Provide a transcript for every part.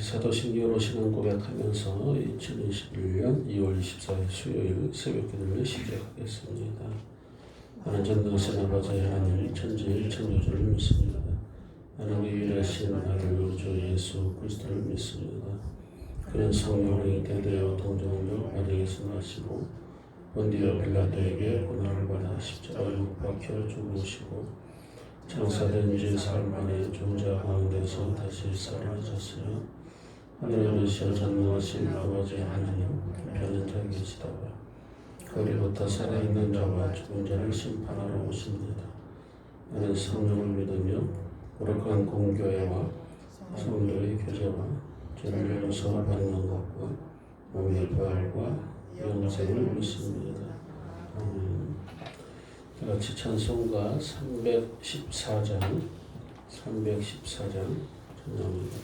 사도신경으로 신앙 고백하면서 2021년 2월 24일 수요일 새벽기도를 시작하겠습니다. 나는 전능하신 아버지 하나님 천지의 창조주를 믿습니다. 나는 우리 유일하신 아들 우리 주 예수 그리스도를 믿습니다. 그는 성령을 대되어 동정으로 마리아에서 나시고 본디오 빌라도에게 고난을 받아 십자가에 못 박혀 죽으시고 장사된 지 사흘 만에 종자 가운데서 다시 살아나셨으며 하늘에 오르시어 전능하신 아버지 하나님 편한 자 계시다가 그리부터 살아있는 자와 죽은 자를 심판하러 오십니다. 나는 성령을 믿으며 거룩한 공교회와 성도의 교제와 죄를 용서받는 것과 몸의 부활과 영생을 믿습니다. 아멘. 같이 찬송가 314장 찬양합니다.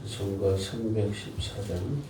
찬송가 314장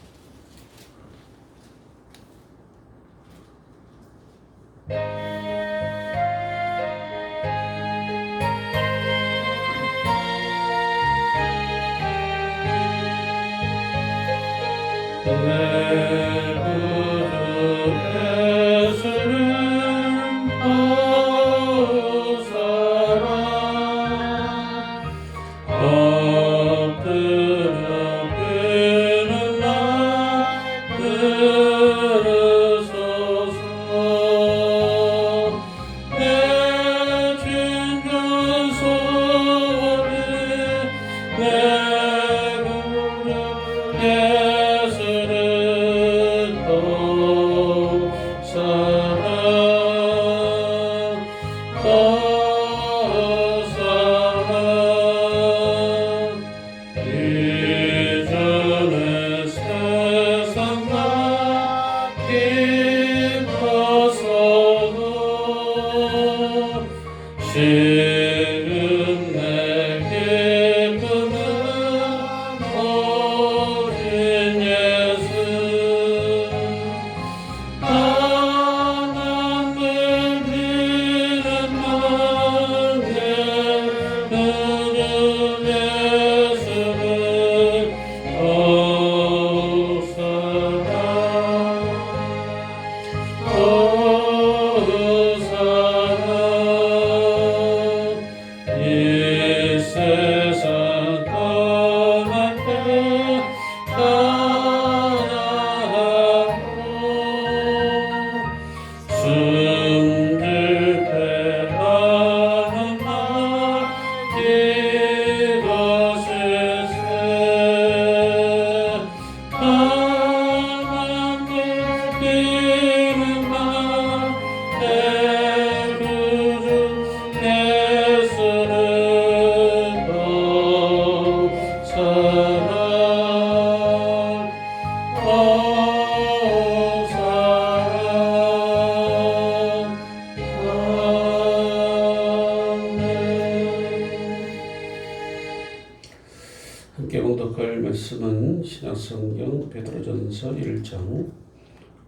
함께 봉독할 말씀은 신약성경 베드로전서 1장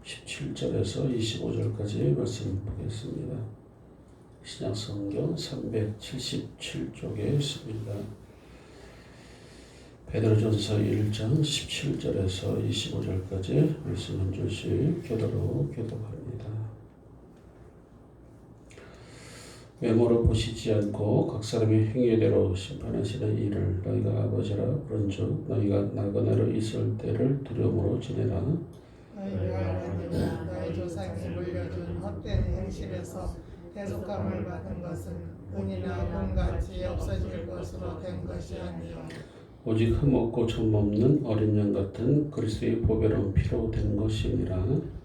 17절에서 25절까지 말씀 보겠습니다. 신약성경 377쪽에 있습니다. 베드로전서 1장 17절에서 25절까지 말씀 한 줄씩 교도로 교독합니다. 외모로 보시지 않고 각 사람의 행위대로 심판하시는 이를 너희가 아버지라 부른즉 너희가 나그네로 있을 때를 두려움으로 지내라. 너희가 너희 조상이 물려준 헛된 행실에서 대속함을 받은 것은 은이나 금같이 없어질 것으로 된 것이 아니요 오직 흠없고 점없는 어린 양 같은 그리스도의 보배로운 피로 된 것이니라.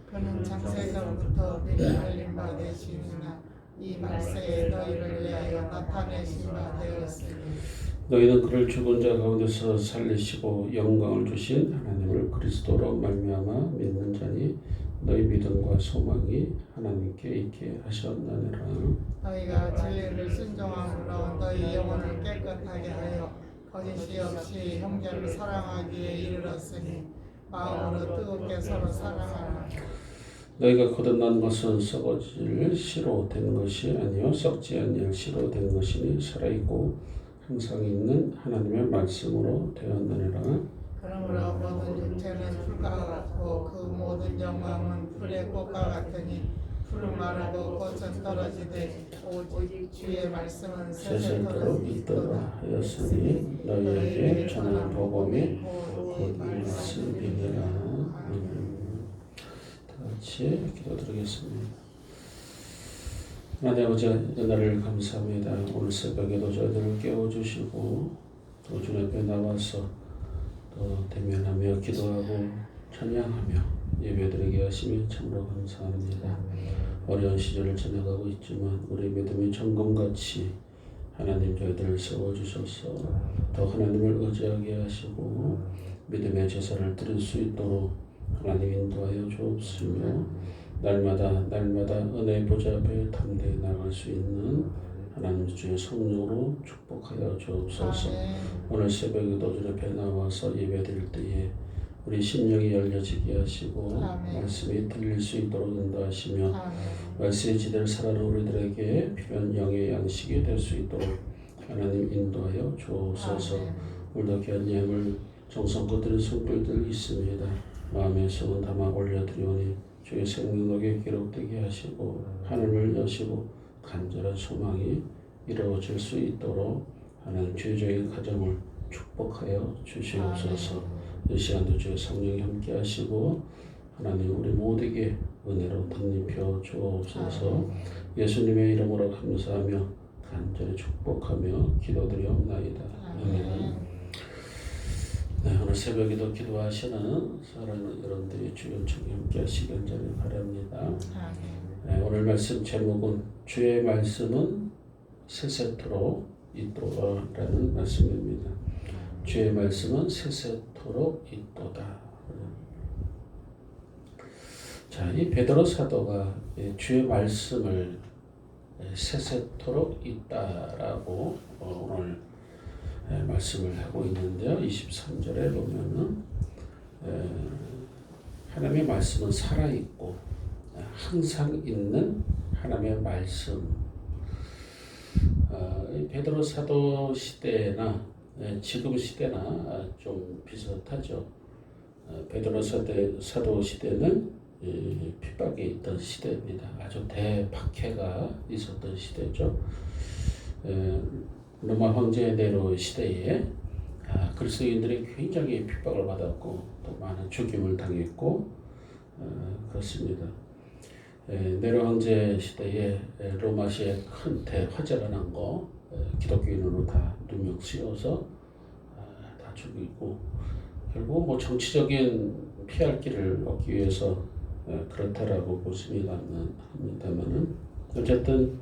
그는 창세전부터 미리 알린 바 되시니라. 이 말세에 너희를 위하여 나타내신 바 되었으니 너희는 그를 죽은 자 가운데서 살리시고 영광을 주신 하나님을 그리스도로 말미암아 믿는 자니 너희 믿음과 소망이 하나님께 있게 하셨느니라. 너희가 진리를 순종함으로 너희 영혼을 깨끗하게 하여 거짓이 없이 형제를 사랑하기에 이르렀으니 마음으로 뜨겁게 서로 사랑하라. 너희가 거듭난 것은 썩어질 씨로 된 것이 아니요 썩지 아니할 씨로 된 것이니 살아있고 항상 있는 하나님의 말씀으로 되었느니라. 그러므로 모든 육체는 풀과 같고 그 모든 영광은 풀의 꽃과 같으니 풀은 마르고 꽃은 떨어지되 오직 주의 말씀은 세세토록 있도다 하였으니 너희에게 전한 복음이 곧 말씀이니라. 다 같이 기도드리겠습니다. 하나님 아버지, 은혜를 감사합니다. 오늘 새벽에도 저희들을 깨워주시고 또 주님 앞에 나와서 또 대면하며 기도하고 찬양하며 예배드리게 하시며 참으로 감사합니다. 어려운 시절을 지나가고 있지만 우리 믿음이 정금같이 하나님 저희들을 세워주셔서 더 하나님을 의지하게 하시고 믿음의 제사를 드릴 수 있도록 하나님 인도하여 주옵시며 날마다 은혜의 보좌 앞에 담대히 나갈 수 있는 하나님 주의 성령으로 축복하여 주옵소서. 오늘 새벽에도 주님 앞에 나와서 예배드릴 때에 우리 심령이 열려지게 하시고 말씀이 들릴 수 있도록 인도하시며 말씀의 지대를 살아가는 우리들에게 필요한 영의 양식이 될 수 있도록 하나님 인도하여 주옵소서. 오늘도 귀한 예물 정성껏 드린 손길들 있습니다. 마음의 소원 담아 올려드리오니 주의 생명록에 기록되게 하시고 하늘을 여시고 간절한 소망이 이루어질 수 있도록 하나님 죄적인 가정을 축복하여 주시옵소서. 이 시간도 주의 성령이 함께 하시고 하나님 우리 모두에게 은혜로 덧입혀 주옵소서. 예수님의 이름으로 감사하며 간절히 축복하며 기도드리옵나이다. 아멘. 네, 오늘 새벽에도 기도하시는 사랑하는 여러분들이 주의 총에 함께 하시길 간절히 바랍니다. 네, 오늘 말씀 제목은 주의 말씀은 세세토록 있도다라는 말씀입니다. 주의 말씀은 세세토록 있도다. 자, 이 베드로 사도가 주의 말씀을 세세토록 있다라고 오늘 말씀을 하고 있는데요. 23절에 보면은 하나님의 말씀은 살아있고 항상 있는 하나님의 말씀. 베드로 사도 시대나 지금 시대나 좀 비슷하죠. 베드로 사도 시대는 핍박이 있던 시대입니다. 아주 대박해가 있었던 시대죠. 로마 황제 네로 시대에 그리스도인들이 굉장히 핍박을 받았고 또 많은 죽임을 당했고 그렇습니다. 네로 황제 시대에 로마시에 큰 대화재가 난 거 기독교인으로 다 누명 씌워서 다 죽이고 결국 뭐 정치적인 피할 길을 얻기 위해서 그렇다라고 보시면 합니다만은 어쨌든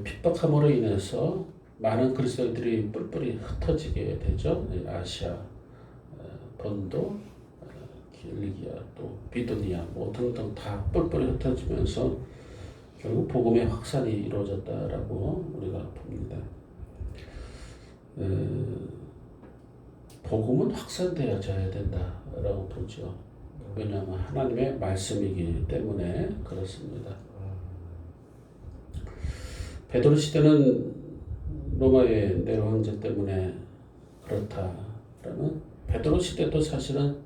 핍박함으로 인해서 많은 그리스도인들이 뿔뿔이 흩어지게 되죠. 아시아, 본도, 킬리기아, 또 비두니아 뭐 등등 다 뿔뿔이 흩어지면서 결국 복음의 확산이 이루어졌다라고 우리가 봅니다. 복음은 확산되어져야 된다라고 보죠. 왜냐하면 하나님의 말씀이기 때문에 그렇습니다. 베드로 시대는 로마의 네로 황제 때문에 그렇다라는 베드로 시대도 사실은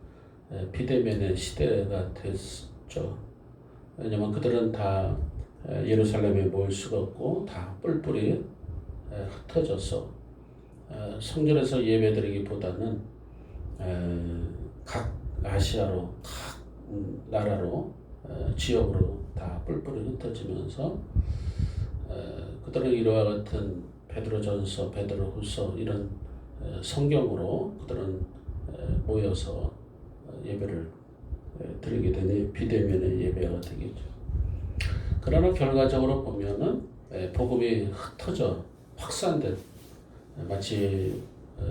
비대면의 시대가 됐죠. 왜냐하면 그들은 다 예루살렘에 모일 수가 없고 다 뿔뿔이 흩어져서 성전에서 예배드리기보다는 각 아시아로 각 나라로 지역으로 다 뿔뿔이 흩어지면서 그들은 이와 같은 베드로전서, 베드로후서 이런 성경으로 그들은 모여서 예배를 드리게 되니 비대면의 예배가 되겠죠. 그러나 결과적으로 보면은 복음이 흩어져 확산된 마치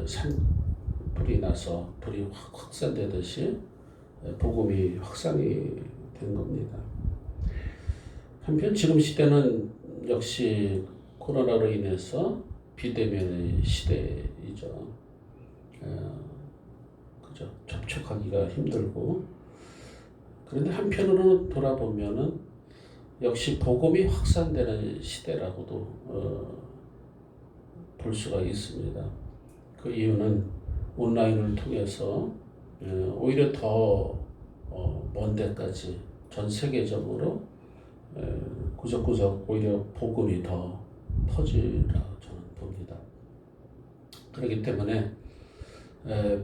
산불이 나서 불이 확산되듯이 복음이 확산이 된 겁니다. 한편 지금 시대는 역시 코로나로 인해서 비대면의 시대이죠. 그죠? 접촉하기가 힘들고 그런데 한편으로 돌아보면은 역시 복음이 확산되는 시대라고도 볼 수가 있습니다. 그 이유는 온라인을 통해서 오히려 더 먼 데까지 전 세계적으로 구석구석 오히려 복음이 더 터지라 저는 봅니다. 그렇기 때문에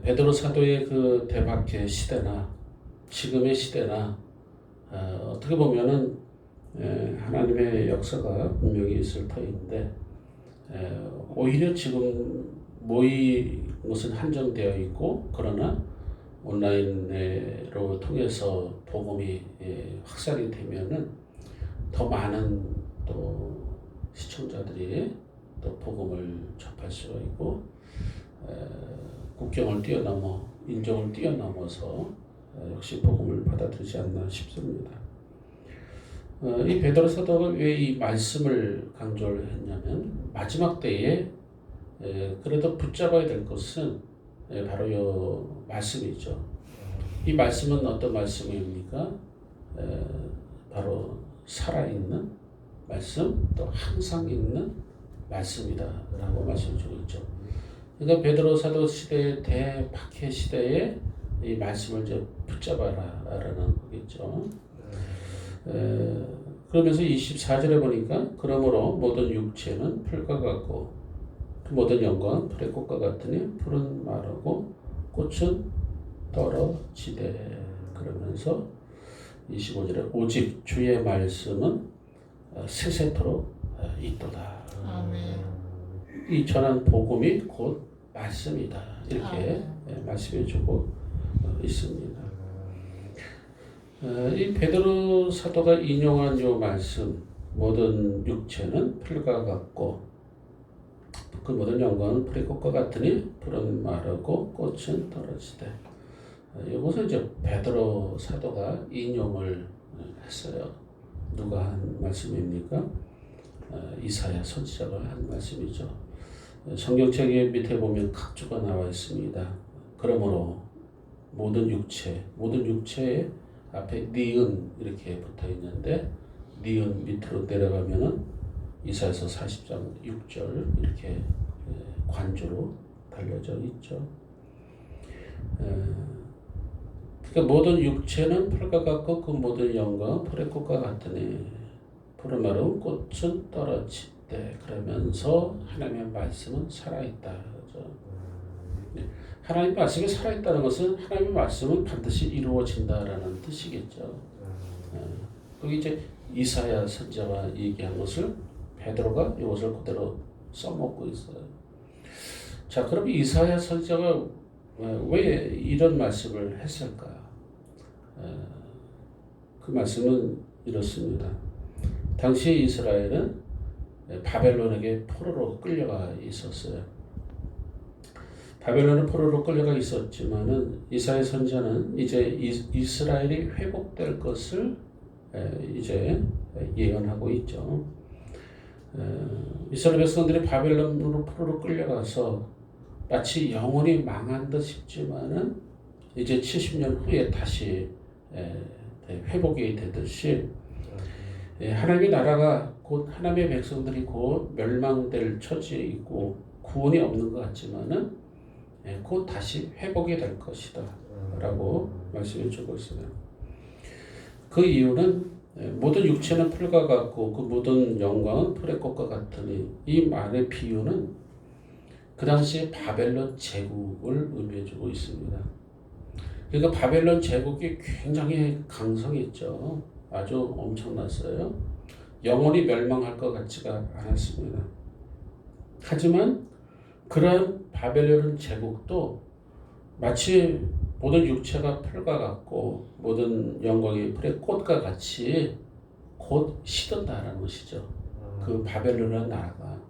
베드로 사도의 그 대박의 시대나 지금의 시대나 어떻게 보면은 하나님의 역사가 분명히 있을 터인데 오히려 지금 모인 것은 한정되어 있고 그러나 온라인으로 통해서 복음이 확산이 되면은 더 많은 또 시청자들이 또 복음을 접할 수가 있고 국경을 뛰어넘어 인종을 뛰어넘어서 역시 복음을 받아들이지 않나 싶습니다. 이 베드로 사도가 왜 이 말씀을 강조를 했냐면 마지막 때에 그래도 붙잡아야 될 것은 바로 이 말씀이죠. 이 말씀은 어떤 말씀입니까? 바로 살아있는 말씀, 또 항상 있는 말씀이다라고 말씀을 주고 있죠. 그러니까 베드로 사도 시대의 대박해 시대에 이 말씀을 이제 붙잡아라라는 거겠죠. 그러면서 24절에 보니까 그러므로 모든 육체는 풀과 같고 모든 영광은 풀의 꽃과 같으니 풀은 마르고 꽃은 떨어지되 그러면서 25절에 오직 주의 말씀은 세세토록 있도다. 아멘. 이 전한 복음이 곧 말씀이다. 이렇게 말씀해 주고 있습니다. 이 베드로 사도가 인용한 이 말씀 모든 육체는 풀과 같고 그 모든 영광은 풀의 꽃과 같으니 풀은 마르고 꽃은 떨어지되 이것은 이제 베드로 사도가 인용을 했어요. 누가 한 말씀입니까? 이사야 선지자가 한 말씀이죠. 성경책 밑에 보면 각주가 나와 있습니다. 그러므로 모든 육체에 앞에 니은 이렇게 붙어 있는데 니은 밑으로 내려가면은 이사야서 40장 6절 이렇게 관조로 달려져 있죠. 그러니까 모든 육체는 풀과 같고 그 모든 영광은 풀의 꽃과 같으니 풀은 마르고 꽃은 떨어지되 그러면서 하나님의 말씀은 살아있다. 그렇죠? 하나님의 말씀이 살아있다는 것은 하나님의 말씀은 반드시 이루어진다라는 뜻이겠죠. 거기 이제 이사야 선지자가 얘기한 것을 베드로가 이것을 그대로 써먹고 있어요. 자, 그럼 이사야 선지자가 왜 이런 말씀을 했을까? 그 말씀은 이렇습니다. 당시 이스라엘은 바벨론에게 포로로 끌려가 있었어요. 바벨론은 포로로 끌려가 있었지만은 이사야 선지자는 이제 이스라엘이 회복될 것을 이제 예언하고 있죠. 이스라엘 백성들이 바벨론으로 포로로 끌려가서 마치 영원히 망한 듯 싶지만은 이제 70년 후에 다시 회복이 되듯이 하나님의 나라가 곧 하나님의 백성들이 곧 멸망될 처지에 있고 구원이 없는 것 같지만은 곧 다시 회복이 될 것이다 라고 말씀해 주고 있어요. 그 이유는 모든 육체는 풀과 같고 그 모든 영광은 풀의 꽃과 같으니 이 말의 비유는 그 당시에 바벨론 제국을 의미해 주고 있습니다. 그러니까 바벨론 제국이 굉장히 강성했죠. 아주 엄청났어요. 영원히 멸망할 것 같지가 않았습니다. 하지만 그러한 바벨론 제국도 마치 모든 육체가 풀과 같고 모든 영광이 풀의 꽃과 같이 곧 시든다라는 것이죠. 그 바벨론이라는 나라가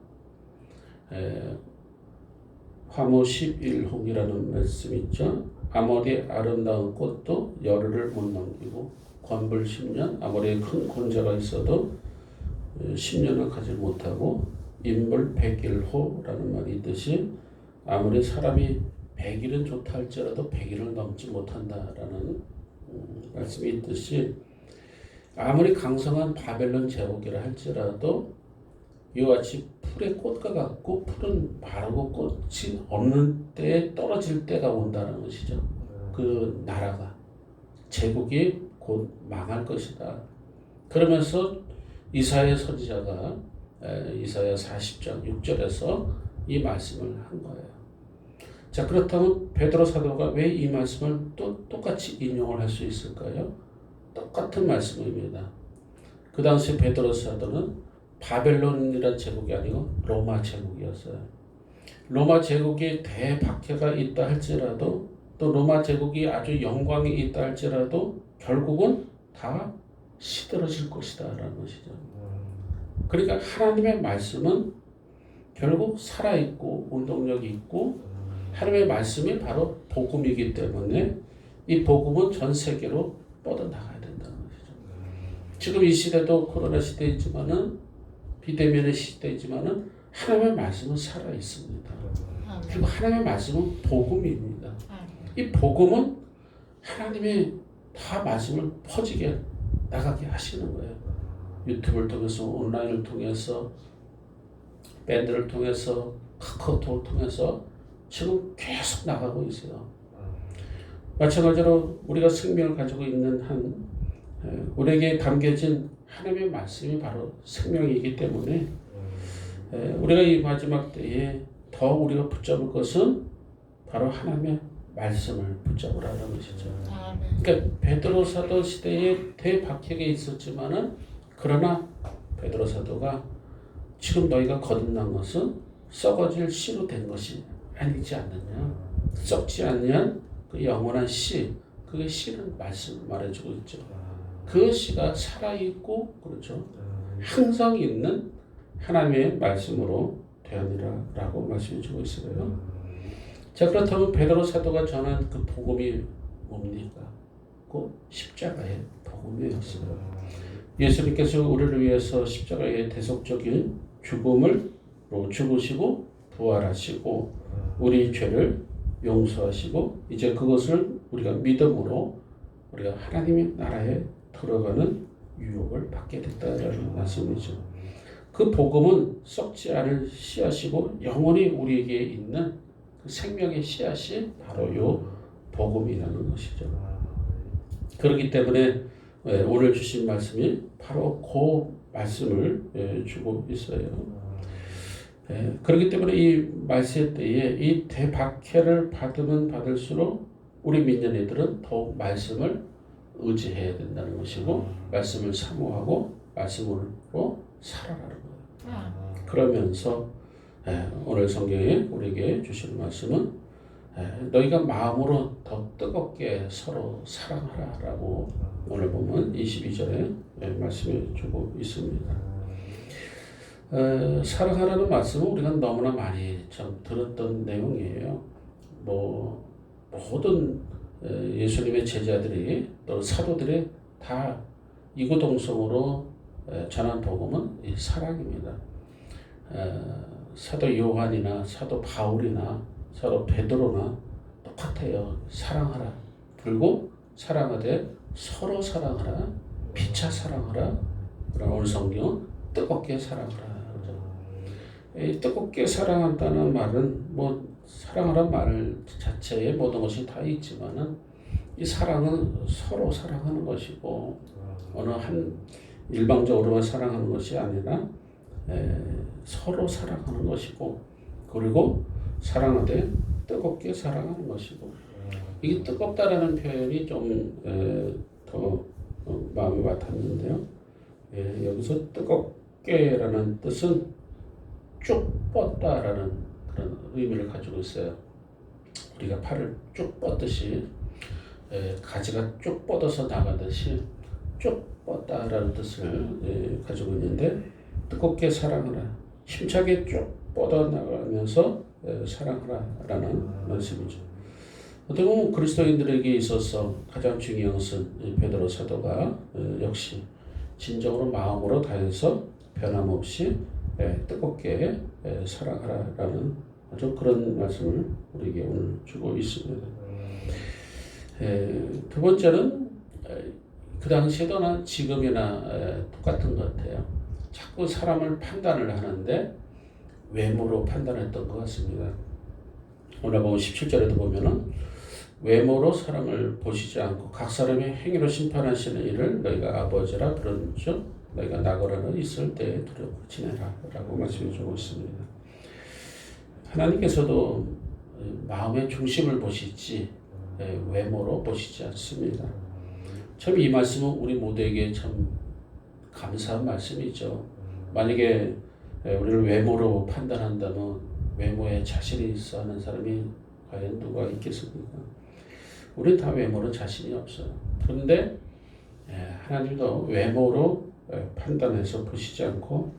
화무 11홍이라는 말씀이 있죠. 아모리의 아름다운 꽃도 열흘을 못 넘기고 권불 10년 아모리의 큰 권자가 있어도 10년을 가지 못하고 인물 100일호라는 말이 있듯이 아무리 사람이 100일은 좋다 할지라도 100일을 넘지 못한다라는 말씀이 있듯이 아무리 강성한 바벨론 제국이라 할지라도 이와 같이 풀의 꽃과 같고 풀은 마르고 꽃이 없는 때에 떨어질 때가 온다는 것이죠. 그 나라가 제국이 곧 망할 것이다. 그러면서 이사야 선지자가 이사야 40장 6절에서 이 말씀을 한 거예요. 자, 그렇다면 베드로 사도가 왜 이 말씀을 또 똑같이 인용을 할 수 있을까요? 똑같은 말씀입니다. 그 당시 베드로 사도는 바벨론이라는 제국이 아니고 로마 제국이었어요. 로마 제국이 대박해가 있다 할지라도 또 로마 제국이 아주 영광이 있다 할지라도 결국은 다 시들어질 것이다 라는 것이죠. 그러니까 하나님의 말씀은 결국 살아있고 운동력이 있고 하나님의 말씀이 바로 복음이기 때문에 이 복음은 전 세계로 뻗어나가야 된다는 것이죠. 지금 이 시대도 코로나 시대이지만은 비대면의 시대이지만은 하나님의 말씀은 살아있습니다. 그리고 하나님의 말씀은 복음입니다. 이 복음은 하나님이 다 말씀을 퍼지게 나가게 하시는 거예요. 유튜브를 통해서 온라인을 통해서 밴드를 통해서 카카오톡을 통해서 지금 계속 나가고 있어요. 마찬가지로 우리가 생명을 가지고 있는 한 우리에게 담겨진 하나님의 말씀이 바로 생명이기 때문에 우리가 이 마지막 때에 더 우리가 붙잡을 것은 바로 하나님의 말씀을 붙잡으라는 것이죠. 그러니까 베드로 사도 시대에 대박해가 있었지만은 그러나 베드로 사도가 지금 너희가 거듭난 것은 썩어질 씨로 된 것이 아니지 않느냐. 썩지 않는 그 영원한 씨, 그게 씨는 말씀을 말해주고 있죠. 그 씨가 살아있고 그렇죠. 항상 있는 하나님의 말씀으로 되었느라라고 말씀해주고 있어요. 자, 그렇다면 베드로 사도가 전한 그 복음이 뭡니까? 그 십자가의 복음이었어요. 예수님께서 우리를 위해서 십자가의 대속적인 죽음을 죽으시고 부활하시고 우리 죄를 용서하시고 이제 그것을 우리가 믿음으로 우리가 하나님의 나라에 들어가는 유혹을 받게 됐다는 말씀이죠. 그 복음은 썩지 않을 씨앗이고 영원히 우리에게 있는 그 생명의 씨앗이 바로 요 복음이라는 것이죠. 그렇기 때문에 오늘 주신 말씀이 바로 그 말씀을 주고 있어요. 그렇기 때문에 이 말세 때에 이 대박해를 받으면 받을수록 우리 민년이들은 더욱 말씀을 의지해야 된다는 것이고 말씀을 사모하고 말씀으로 살아가는 거예요. 그러면서 오늘 성경에 우리에게 주시는 말씀은 너희가 마음으로 더 뜨겁게 서로 사랑하라라고 오늘 보면 22절에 말씀해 주고 있습니다. 사랑하라는 말씀은 우리가 너무나 많이 참 들었던 내용이에요. 모든 예수님의 제자들이 또 사도들이 다 이구동성으로 전한 복음은 이 사랑입니다. 사도 요한이나 사도 바울이나 사도 베드로나 똑같아요. 사랑하라. 그리고 사랑하되 서로 사랑하라. 피차 사랑하라. 그러나 오늘 성경은 뜨겁게 사랑하라. 이 뜨겁게 사랑한다는 말은 사랑하라는 말 자체에 모든 것이 다 있지만은 이 사랑은 서로 사랑하는 것이고 어느 한 일방적으로만 사랑하는 것이 아니라 서로 사랑하는 것이고 그리고 사랑하되 뜨겁게 사랑하는 것이고 이게 뜨겁다라는 표현이 좀 더 마음에 와닿는데요. 여기서 뜨겁게라는 뜻은 쭉 뻗다라는 그런 의미를 가지고 있어요. 우리가 팔을 쭉 뻗듯이 가지가 쭉 뻗어서 나가듯이 쭉 뻗다라는 뜻을 가지고 있는데 뜨겁게 사랑하라. 힘차게 쭉 뻗어나가면서 사랑하라라는 말씀이죠. 어떻게 보면 그리스도인들에게 있어서 가장 중요한 것은 베드로 사도가 역시 진정으로 마음으로 다해서 변함없이 뜨겁게 사랑하라라는 아주 그런 말씀을 우리에게 오늘 주고 있습니다. 두 번째는 그 당시에도 지금이나 똑같은 것 같아요. 자꾸 사람을 판단을 하는데 외모로 판단했던 것 같습니다. 오늘 보면 17절에도 보면은 외모로 사람을 보시지 않고 각 사람의 행위로 심판하시는 일을 너희가 아버지라 부르는즉 너희가 나그네로 있을 때에 두렵고 지내라 라고 말씀해 주고 있습니다. 하나님께서도 마음의 중심을 보시지 외모로 보시지 않습니다. 참 이 말씀은 우리 모두에게 참 감사한 말씀이죠. 만약에 우리를 외모로 판단한다면 외모에 자신이 있어 하는 사람이 과연 누가 있겠습니까? 우리는 다 외모로 자신이 없어요. 그런데 하나님도 외모로 판단해서 보시지 않고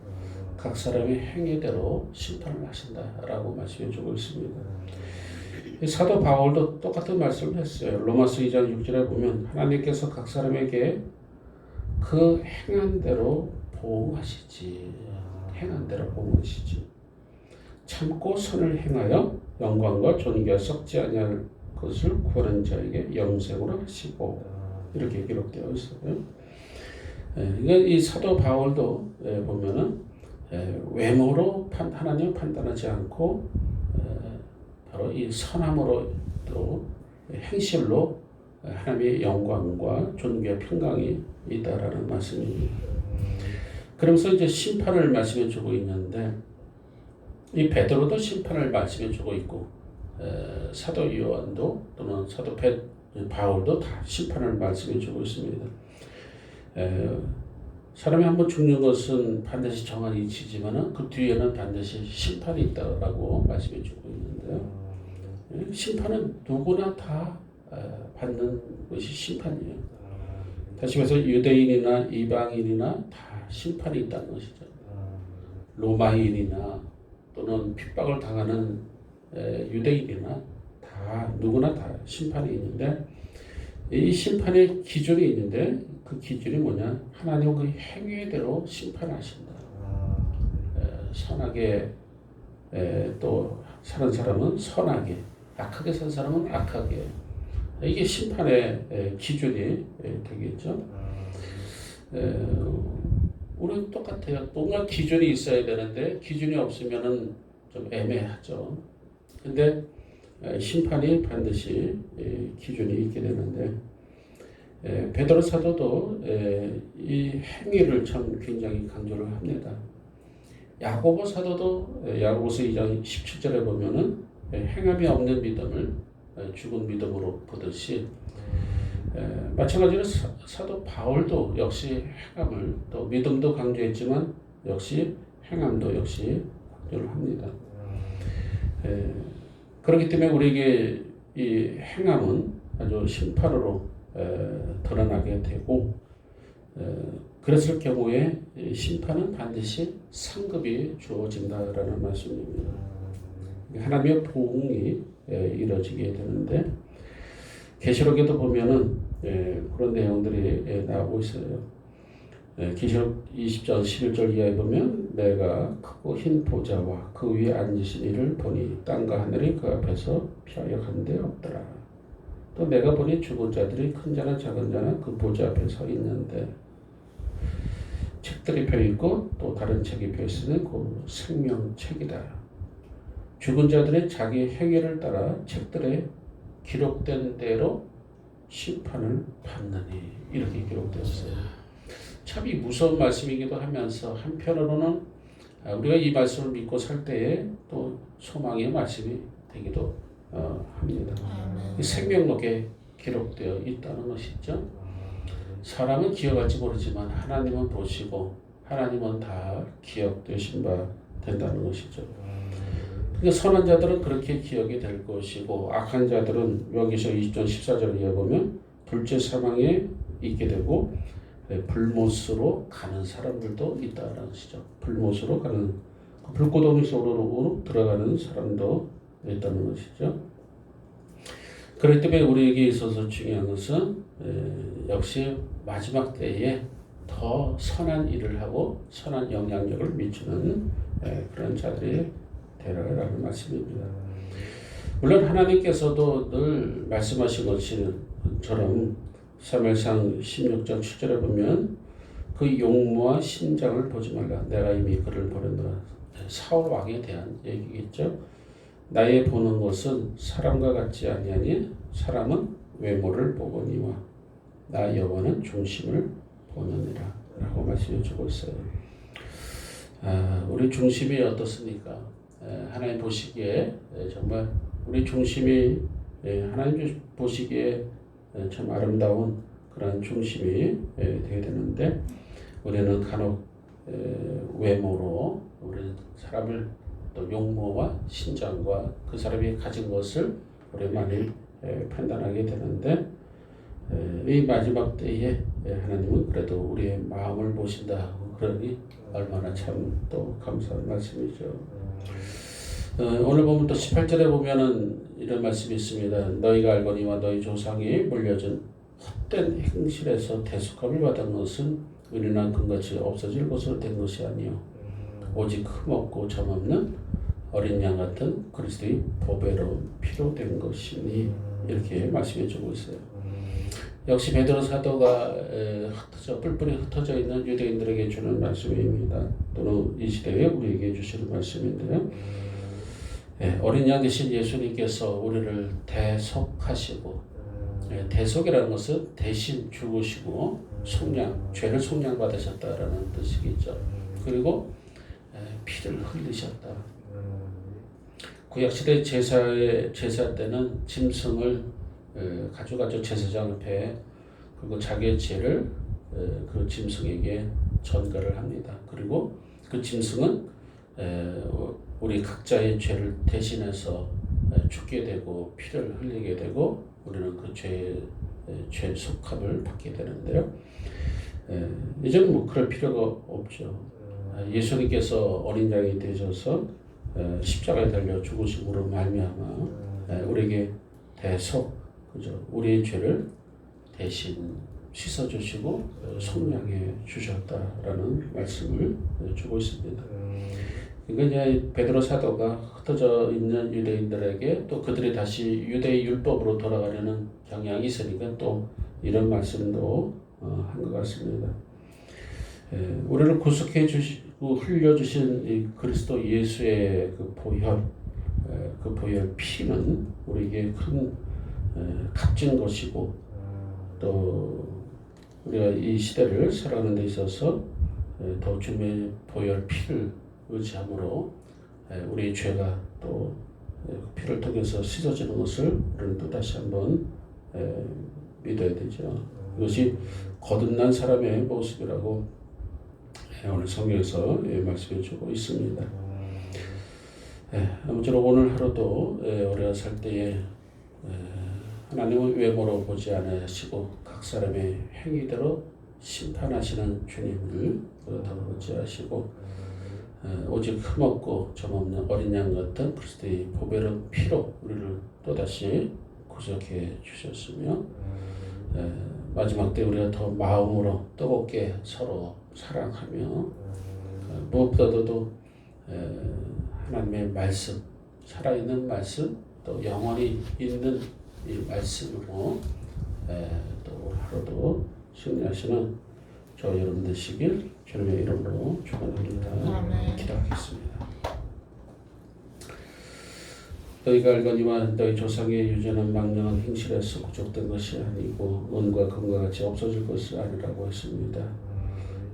각 사람의 행위대로 심판을 하신다라고 말씀해 주고 있습니다. 사도 바울도 똑같은 말씀을 했어요. 로마서 2장 6절에 보면 하나님께서 각 사람에게 그 행한 대로 보응하시지. 행한 대로 보응하시지. 참고 선을 행하여 영광과 존귀가 썩지 아니할 것을 구하는 자에게 영생으로 하시고 이렇게 기록되어 있어요. 그러니까 이 사도 바울도 보면은 외모로 하나님을 판단하지 않고 바로 이 선함으로 또 행실로 하나님의 영광과 존귀와 평강이 있다라는 말씀입니다. 그러면서 이제 심판을 말씀해 주고 있는데 이 베드로도 심판을 말씀해 주고 있고 사도 요한도 또는 사도 바울도 다 심판을 말씀해 주고 있습니다. 사람이 한번 죽는 것은 반드시 정한 이치지만은 그 뒤에는 반드시 심판이 있다라고 말씀해 주고 있는데요. 심판은 누구나 다 받는 것이 심판이에요. 다시 말해서 유대인이나 이방인이나 다 심판이 있다는 것이죠. 로마인이나 또는 핍박을 당하는 유대인이나 다 누구나 다 심판이 있는데 이 심판의 기준이 있는데 그 기준이 뭐냐? 하나님은 그 행위대로 심판하신다. 선하게 또 사는 사람은 선하게, 악하게 산 사람은 악하게. 이게 심판의 기준이 되겠죠. 우리는 똑같아요. 뭔가 기준이 있어야 되는데 기준이 없으면은 좀 애매하죠. 근데 심판이 반드시 기준이 있게 되는데 베드로 사도도 이 행위를 참 굉장히 강조를 합니다. 야고보 사도도 야고보서 2장 17절에 보면은 행함이 없는 믿음을 죽은 믿음으로 보듯이 마찬가지로 사도 바울도 역시 행함을 또 믿음도 강조했지만 역시 행함도 역시 강조를 합니다. 그렇기 때문에 우리에게 이 행함은 아주 심판으로 드러나게 되고 그랬을 경우에 심판은 반드시 상급이 주어진다라는 말씀입니다. 하나님의 보응이 이루어지게 되는데 계시록에도 보면은 그런 내용들이 나오고 있어요. 계시록 20장 11절 이하에 보면 내가 크고 흰 보좌와 그 위에 앉으신 이를 보니 땅과 하늘이 그 앞에서 피하여 간 데 없더라. 또 내가 보니 죽은 자들이 큰 자나 작은 자나 그 보좌 앞에 서 있는데 책들이 펴있고 또 다른 책이 펴있으니 그 생명책이다. 죽은 자들의 자기 행위를 따라 책들에 기록된 대로 심판을 받느니 이렇게 기록되었어요. 참 이 무서운 말씀이기도 하면서 한편으로는 우리가 이 말씀을 믿고 살 때에 또 소망의 말씀이 되기도 합니다. 생명록에 기록되어 있다는 것이죠. 사람은 기억할지 모르지만 하나님은 보시고 하나님은 다 기억되신 바 된다는 것이죠. 그러니까 선한 자들은 그렇게 기억이 될 것이고 악한 자들은 여기서 20장 14절에 보면 둘째 사망에 있게 되고 불못으로 가는 사람들도 있다는 것이죠. 불못으로 가는 불꽃 속으로 들어가는 사람도 있다는 것이죠. 그렇기 때문에 우리에게 있어서 중요한 것은 역시 마지막 때에 더 선한 일을 하고 선한 영향력을 미치는 그런 자들이 되라라는 말씀입니다. 물론 하나님께서도 늘 말씀하신 것처럼 사무엘상 16장 7절에 보면 그 용모와 신장을 보지 말라. 내가 이미 그를 보냈노라. 사울 왕에 대한 얘기겠죠. 나의 보는 것은 사람과 같지 아니하니 사람은 외모를 보거니와 나 여호와는 중심을 보느니라 라고 말씀해 주고 있어요. 우리 중심이 어떻습니까? 하나님 보시기에 정말 우리 중심이 하나님 보시기에 참 아름다운 그런 중심이 되어야 되는데 우리는 간혹 외모로 우리 사람을 또 용모와 신장과 그 사람이 가진 것을 우리 많이 판단하게 되는데 이 마지막 때에 하나님은 그래도 우리의 마음을 보신다. 그러니 얼마나 참 또 감사한 말씀이죠. 오늘 보면 또 18절에 보면은 이런 말씀이 있습니다. 너희가 알거니와 너희 조상이 물려준 헛된 행실에서 대속함을 받은 것은 은이나 금같이 없어질 것으로 된 것이 아니요 오직 흠없고 점없는 어린 양 같은 그리스도의 보배로운 피로 된 것이니 이렇게 말씀해 주고 있어요. 역시 베드로 사도가 뿔뿔이 흩어져 있는 유대인들에게 주는 말씀입니다. 또는 이 시대에 우리에게 주시는 말씀인데요. 어린 양 대신 예수님께서 우리를 대속하시고 대속이라는 것은 대신 죽으시고 죄를 속량받으셨다라는 뜻이겠죠. 그리고 피를 흘리셨다. 구약시대 제사 때는 짐승을 가져가지고 제사장 앞에 그리고 자기의 죄를 그 짐승에게 전가를 합니다. 그리고 그 짐승은 우리 각자의 죄를 대신해서 죽게 되고 피를 흘리게 되고 우리는 그 죄 속함을 받게 되는데요. 이제는 뭐 그럴 필요가 없죠. 예수님께서 어린 양이 되셔서 십자가에 달려 죽으심으로 말미암아 우리에게 대속 그죠? 우리의 죄를 대신 씻어주시고 속량해 주셨다라는 말씀을 주고 있습니다. 그러니까 이제 베드로 사도가 흩어져 있는 유대인들에게 또 그들이 다시 유대의 율법으로 돌아가려는 경향이 있으니까 또 이런 말씀도 한 것 같습니다. 우리를 구속해 주시고 흘려 주신 이 그리스도 예수의 그 보혈 피는 우리에게 큰 값진 것이고 또 우리가 이 시대를 살아가는 데 있어서 더 주님의 보혈 피를 의지함으로 우리의 죄가 또 피를 통해서 씻어지는 것을 우리는 또 다시 한번 믿어야 되죠. 이것이 거듭난 사람의 모습이라고 오늘 성경에서 말씀해 주고 있습니다. 아무쪼록 오늘 하루도 우리가 살 때에 하나님은 외모로 보지 않으시고 각 사람의 행위대로 심판하시는 주님을 더 의지하시고 오직 흠없고 점없는 어린 양 같은 그리스도의 보배로운 피로 우리를 또다시 구속해 주셨으며 마지막 때 우리가 더 마음으로 뜨겁게 서로 사랑하며 무엇보다도 하나님의 말씀, 살아있는 말씀, 또 영원히 있는 이 말씀으로 또 하루도 승리하시는 저 여러분 되시길 주님의 이름으로 축원합니다. 기도하겠습니다. 너희가 알거니와 너희 조상의 유전한 망령한 행실에서 구족된 것이 아니고 은과 금과 같이 없어질 것이 아니라고 했습니다.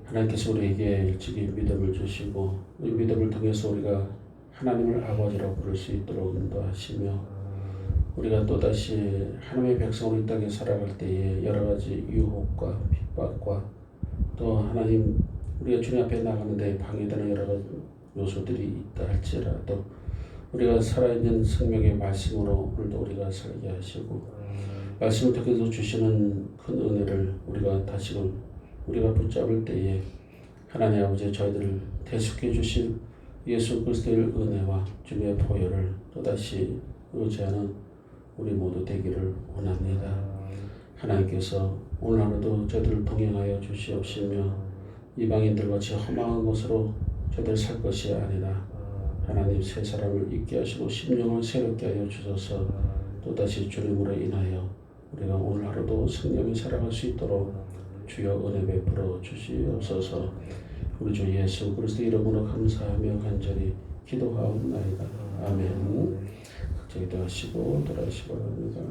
하나님께서 우리에게 일찍이 믿음을 주시고 이 믿음을 통해서 우리가 하나님을 아버지라고 부를 수 있도록 인도하시며 우리가 또다시 하나님의 백성으로 이 땅에 살아갈 때에 여러 가지 유혹과 핍박과 또 하나님 우리가 주님 앞에 나가는데 방해되는 여러 가지 요소들이 있다 할지라도 우리가 살아있는 생명의 말씀으로 오늘도 우리가 살게 하시고 말씀을 통해서 주시는 큰 은혜를 우리가 다시금 우리가 붙잡을 때에 하나님 아버지 저희들을 대속해 주신 예수 그리스도의 은혜와 주님의 보혈을 또다시 의지하는 우리 모두 되기를 원합니다. 하나님께서 오늘 하루도 저희들을 동행하여 주시옵시며 이방인들 같이 허망한 것으로 저희들 살 것이 아니라 하나님 새 사람을 있게 하시고 심령을 새롭게 하여 주셔서 또다시 주님으로 인하여 우리가 오늘 하루도 성령이 살아갈 수 있도록 주여 은혜 베풀어 주시옵소서. 우리 주 예수 그리스도 이름으로 감사하며 간절히 기도하옵나이다. 아멘. 각자 기도하시고 돌아가시기 바랍니다.